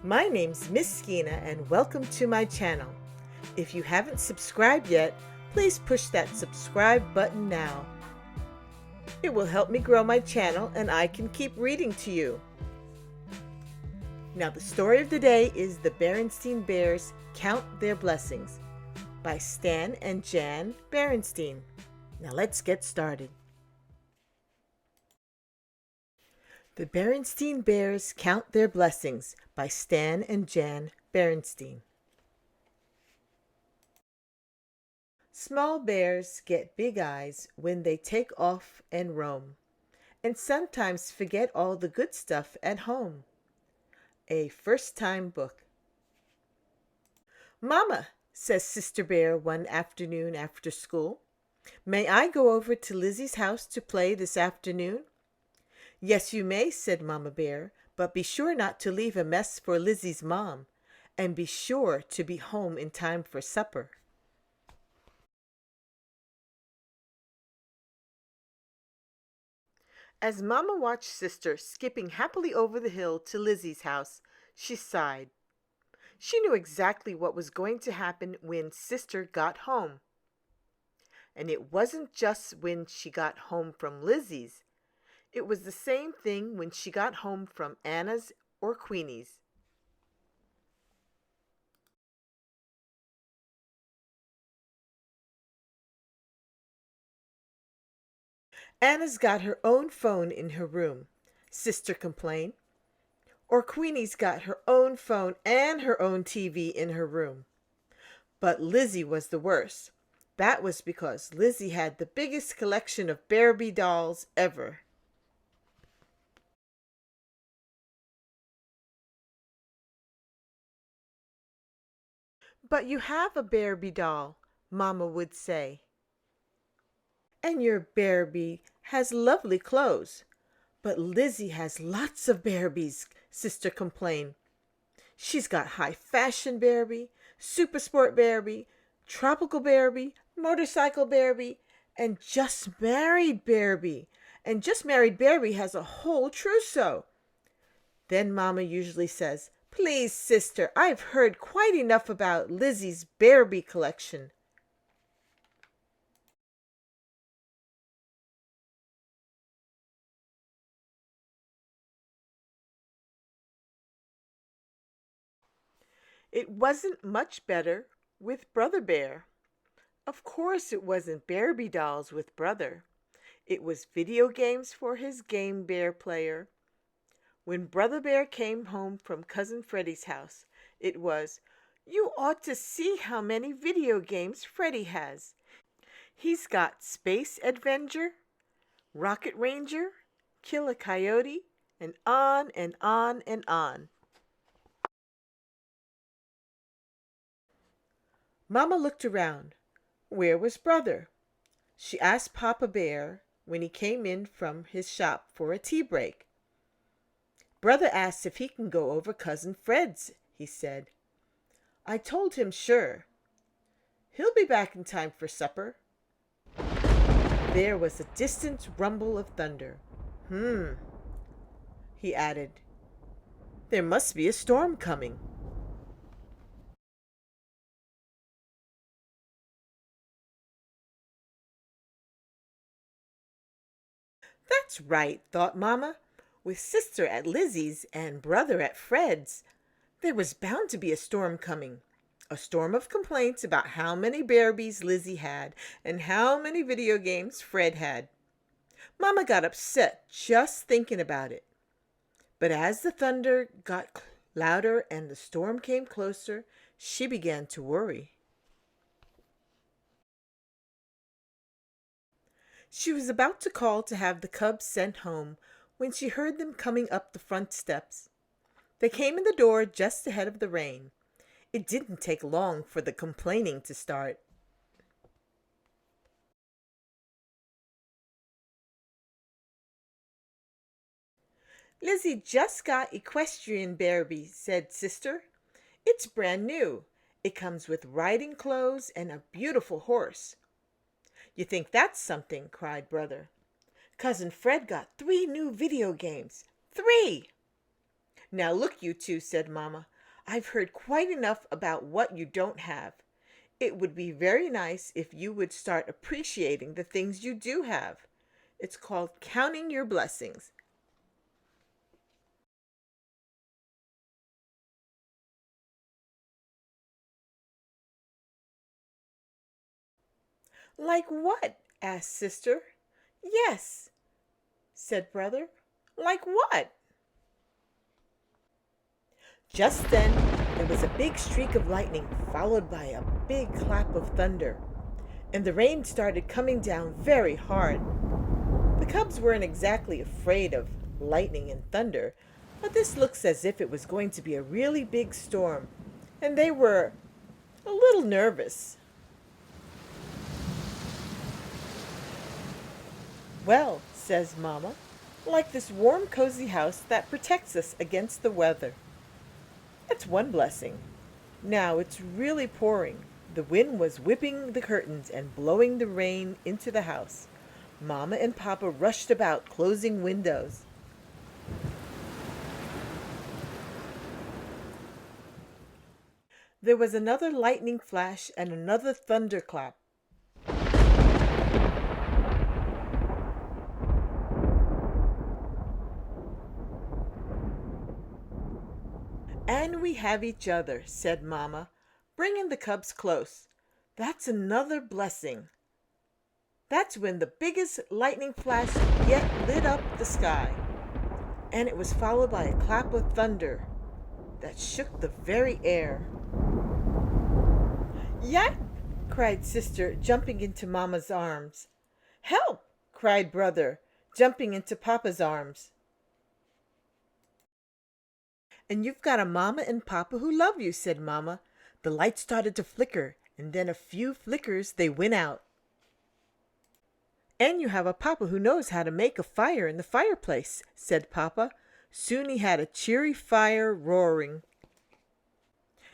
My name's Miss Skeena and welcome to my channel. If you haven't subscribed yet, please push that subscribe button now. It will help me grow my channel and I can keep reading to you. Now the story of the day is The Berenstain Bears Count Their Blessings by Stan and Jan Berenstain. Now let's get started. The Berenstain Bears Count Their Blessings by Stan and Jan Berenstain. Small bears get big eyes when they take off and roam, and sometimes forget all the good stuff at home. A first-time book. "Mama," says Sister Bear one afternoon after school, "may I go over to Lizzie's house to play this afternoon?" "Yes, you may," said Mama Bear, "but be sure not to leave a mess for Lizzie's mom, and be sure to be home in time for supper." As Mama watched Sister skipping happily over the hill to Lizzie's house, she sighed. She knew exactly what was going to happen when Sister got home. And it wasn't just when she got home from Lizzie's. It was the same thing when she got home from Anna's or Queenie's. "Anna's got her own phone in her room," Sister complained. "Or Queenie's got her own phone and her own TV in her room." But Lizzie was the worst. That was because Lizzie had the biggest collection of Barbie dolls ever. "But you have a Barbie doll," Mama would say. "And your Barbie has lovely clothes." "But Lizzie has lots of Barbies," Sister complained. "She's got high fashion Barbie, super sport Barbie, tropical Barbie, motorcycle Barbie, and just married Barbie. And just married Barbie has a whole trousseau." Then Mama usually says, "Please, Sister, I've heard quite enough about Lizzie's Barbie collection." It wasn't much better with Brother Bear. Of course it wasn't Barbie dolls with Brother. It was video games for his Game Bear player. When Brother Bear came home from Cousin Freddie's house, it was, "You ought to see how many video games Freddie has. He's got Space Adventure, Rocket Ranger, Kill a Coyote, and on and on and on." Mama looked around. Where was Brother? She asked Papa Bear when he came in from his shop for a tea break. "Brother asked if he can go over Cousin Fred's," he said. "I told him sure. He'll be back in time for supper." There was a distant rumble of thunder. He added, "There must be a storm coming." That's right, thought Mama. With Sister at Lizzie's and Brother at Fred's, there was bound to be a storm coming. A storm of complaints about how many Barbies Lizzie had and how many video games Fred had. Mama got upset just thinking about it. But as the thunder got louder and the storm came closer, she began to worry. She was about to call to have the cubs sent home when she heard them coming up the front steps. They came in the door just ahead of the rain. It didn't take long for the complaining to start. "Lizzie just got Equestrian Barbie," said Sister. "It's brand new. It comes with riding clothes and a beautiful horse." "You think that's something?" cried Brother. "Cousin Fred got 3 new video games. 3! "Now look, you two," said Mama. I've heard quite enough about what you don't have. It would be very nice if you would start appreciating the things you do have. It's called counting your blessings. Like what? Asked sister. Yes, said brother. Like what? Just then, there was a big streak of lightning, followed by a big clap of thunder, and the rain started coming down very hard. The cubs weren't exactly afraid of lightning and thunder, but this looks as if it was going to be a really big storm, and they were a little nervous. Well, says Mama, like this warm, cozy house that protects us against the weather. That's one blessing. Now it's really pouring. The wind was whipping the curtains and blowing the rain into the house. Mama and Papa rushed about, closing windows. There was another lightning flash and another thunderclap. And we have each other, said Mama, bringing the cubs close. That's another blessing. That's when the biggest lightning flash yet lit up the sky, and it was followed by a clap of thunder that shook the very air. Yak! Cried sister, jumping into Mama's arms. Help! Cried brother, jumping into Papa's arms. And you've got a Mama and Papa who love you, said Mama. The light started to flicker, and then a few flickers they went out. And you have a Papa who knows how to make a fire in the fireplace, said Papa. Soon he had a cheery fire roaring.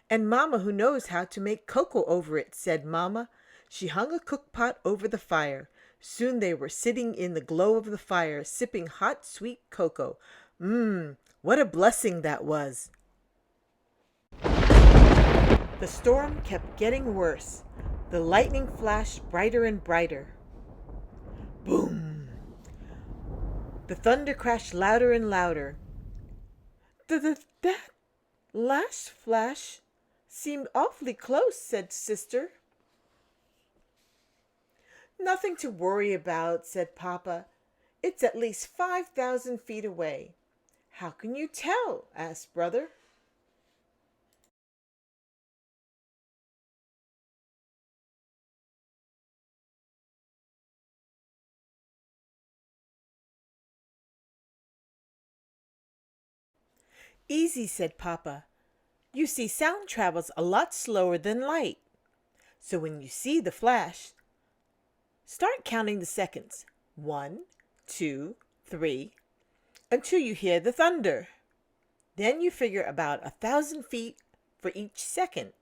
And Mama who knows how to make cocoa over it, said Mama. She hung a cookpot over the fire. Soon they were sitting in the glow of the fire, sipping hot, sweet cocoa. What a blessing that was. The storm kept getting worse. The lightning flashed brighter and brighter. Boom! The thunder crashed louder and louder. That last flash seemed awfully close, said sister. Nothing to worry about, said Papa. It's at least 5,000 feet away. How can you tell? Asked brother. Easy, said Papa. You see, sound travels a lot slower than light. So when you see the flash, start counting the seconds. 1, 2, 3, until you hear the thunder. Then you figure about 1,000 feet for each second.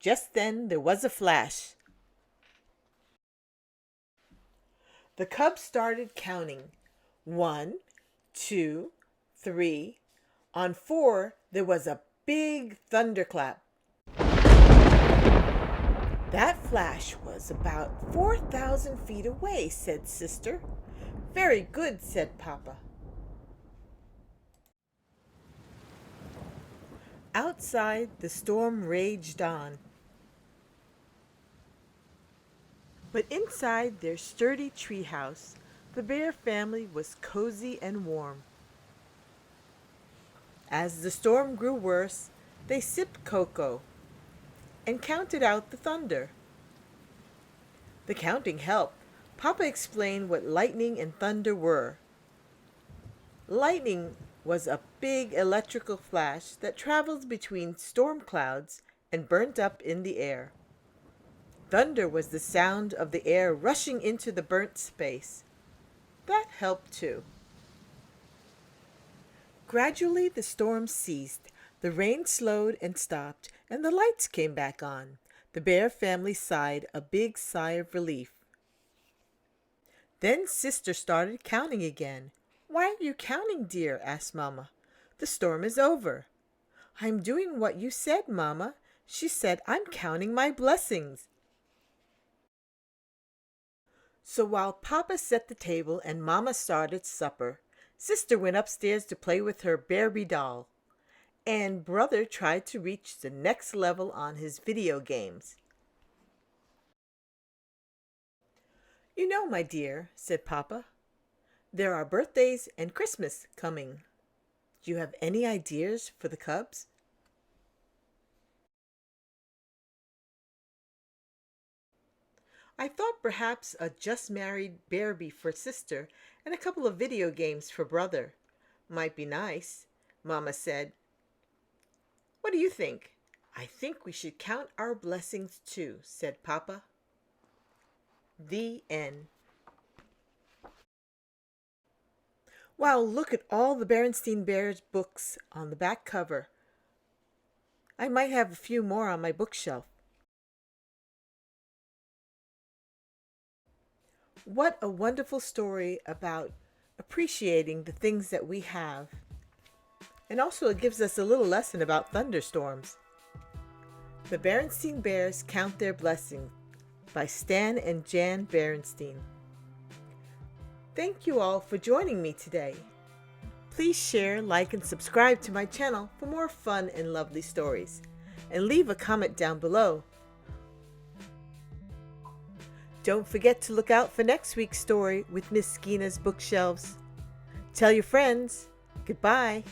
Just then there was a flash. The cubs started counting. 1, 2, 3. On 4, there was a big thunderclap. That flash was about 4,000 feet away, said sister. Very good, said Papa. Outside, the storm raged on. But inside their sturdy treehouse, the bear family was cozy and warm. As the storm grew worse, they sipped cocoa and counted out the thunder. The counting helped. Papa explained what lightning and thunder were. Lightning was a big electrical flash that travels between storm clouds and burnt up in the air. Thunder was the sound of the air rushing into the burnt space. That helped too. Gradually the storm ceased. The rain slowed and stopped, and the lights came back on. The bear family sighed a big sigh of relief. Then sister started counting again. Why are you counting, dear? Asked Mama. The storm is over. I'm doing what you said, Mama. She said I'm counting my blessings. So while Papa set the table and Mama started supper, Sister went upstairs to play with her Barbie doll, and Brother tried to reach the next level on his video games. You know, my dear, said Papa, there are birthdays and Christmas coming. Do you have any ideas for the cubs? I thought perhaps a just married Barbie for Sister and a couple of video games for Brother might be nice, Mama said. What do you think? I think we should count our blessings too, said Papa. The end. Wow, look at all the Berenstain Bears books on the back cover. I might have a few more on my bookshelf. What a wonderful story about appreciating the things that we have. And also it gives us a little lesson about thunderstorms. The Berenstain Bears Count Their Blessings by Stan and Jan Berenstain. Thank you all for joining me today. Please share, like, and subscribe to my channel for more fun and lovely stories. And leave a comment down below. Don't forget to look out for next week's story with Miss Skeena's Bookshelves. Tell your friends. Goodbye.